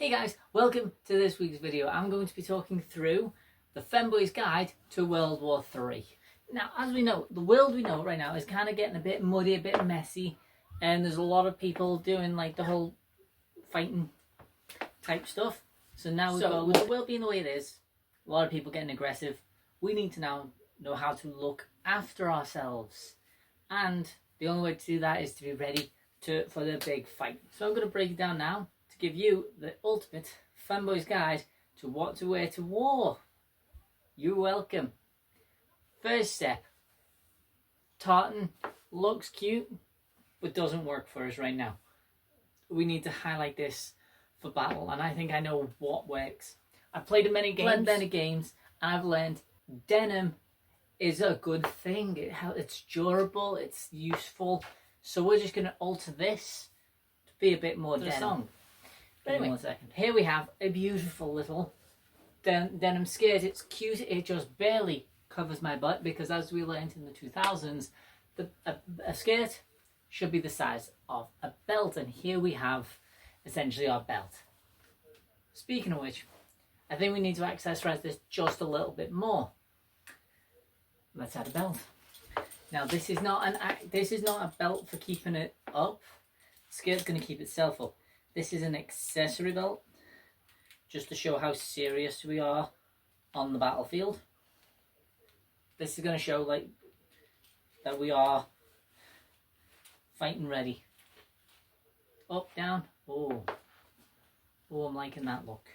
Hey guys, welcome to this week's video. I'm going to be talking through the Femboy's Guide to World War III. Now, as we know, the world we know right now is kind of getting a bit muddy, a bit messy, and there's a lot of people doing like the whole fighting type stuff. So now with the world being the way it is, a lot of people getting aggressive, we need to now know how to look after ourselves. And the only way to do that is to be ready for the big fight. So I'm going to break it down now to give you the ultimate Femboy's guide to what to wear to war. You're welcome. First step, tartan looks cute but doesn't work for us right now. We need to highlight this for battle, and I think I know what works. I've played in many games and I've learned denim is a good thing. It's durable, it's useful. So we're just going to alter this to be a bit more denim. But anyway, 1 second. Here we have a beautiful little denim skirt. It's cute. It just barely covers my butt because, as we learned in the 2000s, a skirt should be the size of a belt. And here we have essentially our belt. Speaking of which, I think we need to accessorize this just a little bit more. Let's add a belt. Now this is not a belt for keeping it up. The skirt's going to keep itself up. This is an accessory belt, just to show how serious we are on the battlefield. This is going to show like that we are fighting ready. Up, down. Oh, I'm liking that look.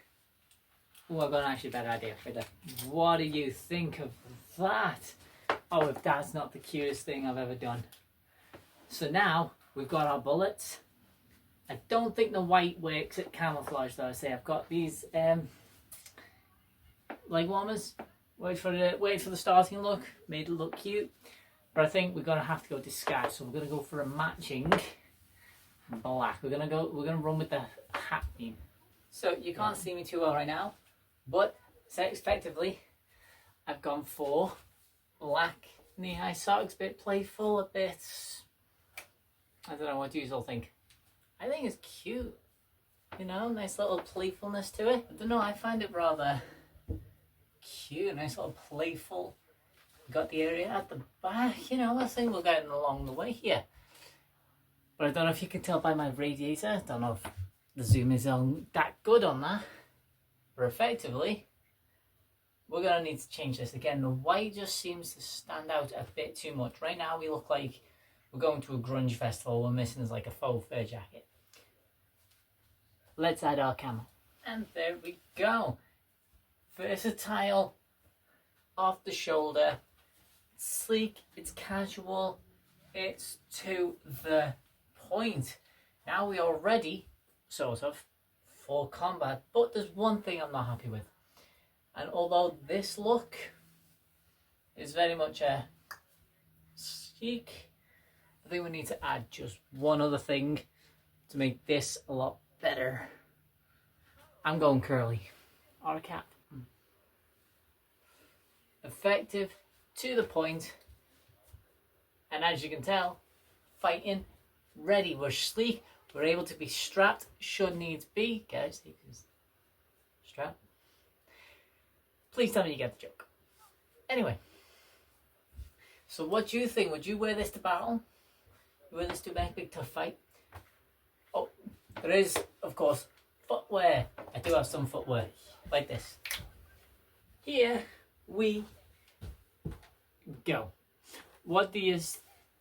Oh, I've got an actually better idea for that. What do you think of that? Oh, if that's not the cutest thing I've ever done. So now we've got our bullets. I don't think the white works at camouflage though. I've got these leg warmers. Wait for the starting look. Made it look cute. But I think we're gonna have to go disguise. So we're gonna go for a matching black. We're gonna run with the hat theme. So you can't see me too well right now, but effectively I've gone for black knee-high socks, a bit playful, a bit, I don't know what you all think. I think it's cute, you know, nice little playfulness to it. I don't know, I find it rather cute, nice little playful. Got the area at the back, you know, I think we're getting along the way here. But I don't know if you can tell by my radiator, I don't know if the zoom is on that good on that, but effectively, we're going to need to change this again. The white just seems to stand out a bit too much. Right now we look like we're going to a grunge festival. We're missing is like a faux fur jacket. Let's add our camo. And there we go. Versatile, off the shoulder, it's sleek, it's casual, it's to the point. Now we are ready, sort of, for combat. But there's one thing I'm not happy with. And although this look is very much a chic, I think we need to add just one other thing to make this a lot better. I'm going curly, or a cap. Effective, to the point, and as you can tell, fighting, ready. We're sleek, we're able to be strapped, should needs be. Guys, you can strap. Please tell me you get the joke. Anyway, so what do you think? Would you wear this to battle? You wear this to make a big tough fight? Oh, there is, of course, footwear. I do have some footwear, like this. Here we go. What do you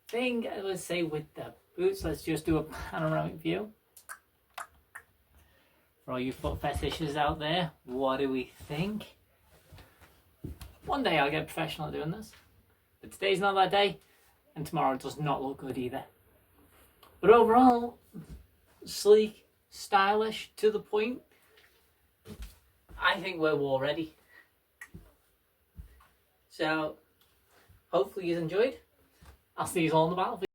think? I would say with the boots, let's just do a panoramic view. For all you foot fetishes out there, what do we think? One day I'll get professional at doing this, but today's not that day, and tomorrow does not look good either. But overall, sleek, stylish, to the point. I think we're war ready. So, hopefully you enjoyed. I'll see you all on the battlefield.